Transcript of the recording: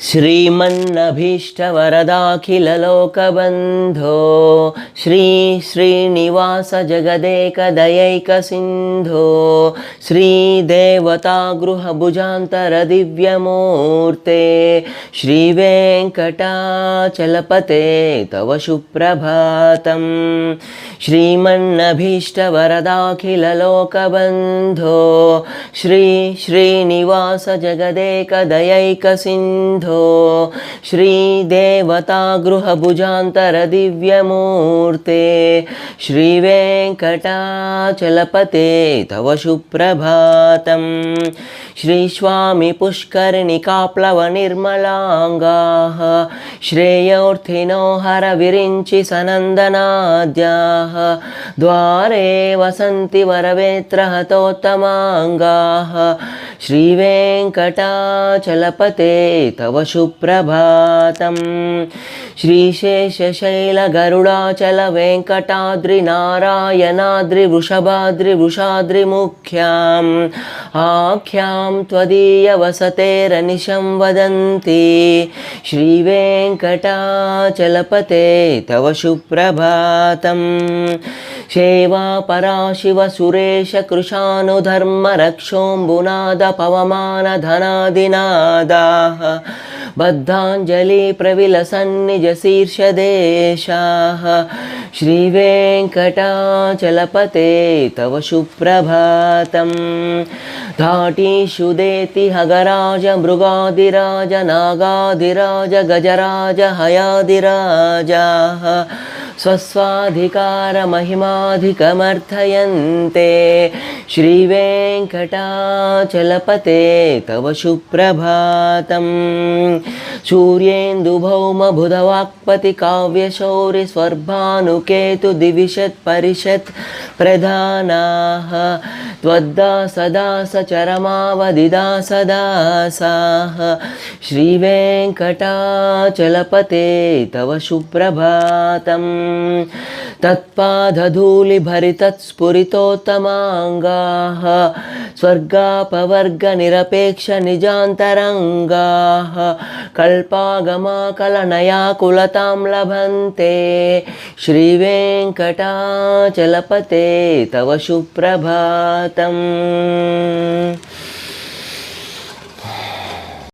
श्रीमन्नभीष्टवरदाखिललोकबन्धो श्री श्रीनिवास जगदेकदयैकसिन्धो श्रीदेवतागृहभुजान्तरदिव्यमूर्ते श्रीवेङ्कटाचलपते तव सुप्रभातम्। श्रीमन्नभीष्टवरदाखिललोकबन्धो श्री श्रीनिवास जगदेकदयैकसिन्धो श्रीदेवतागृहभुजान्तरदिव्यमूर्ते श्रीवेङ्कटाचलपते तव सुप्रभातम्। श्रीस्वामी पुष्करिणिकाप्लवनिर्मलाङ्गाः श्रेयोर्थिनो हरविरिञ्चि सनन्दनाद्याः द्वारे वसन्ति वरवेत्रहतोत्तमाङ्गाः श्रीवेङ्कटाचलपते तव सुप्रभातम्। श्रीशेषशैलगरुडाचलवेङ्कटाद्रिनारायणाद्रिवृषभाद्रिवृषाद्रिमुख्याम् आख्यां त्वदीयवसतेरनिशं वदन्ति श्रीवेङ्कटाचलपते तव सुप्रभातम्। सेवापराशिवसुरेशकृशानुधर्मरक्षोऽम्बुनादपवमानधनादिनादाः बद्धाञ्जलिप्रविलसन्निजशीर्षदेशाः श्रीवेङ्कटाचलपते तव सुप्रभातम्। धाटीषु देति हगराज मृगादिराज नागादिराज गजराज हयादिराजाः स्वस्वाधिकारमहिमाधिकमर्थयन्ते श्रीवेङ्कटाचलपते तव सुप्रभातम्। सूर्येन्दुभौमबुधवाक्पतिकाव्यशौरिस्वर्भानुकेतुदिविशत् प्रधानाः त्वद्दासदासचरमावदिदासदासाः श्रीवेङ्कटाचलपते तव सुप्रभातम्। तत्पादधूलिभरितत्स्फुरितोत्तमाङ्गाः स्वर्गापवर्गनिरपेक्षनिजान्तरङ्गाः कल्पागमाकलनयाकुलतां लभन्ते श्रीवेङ्कटाचलपते तव सुप्रभातम्।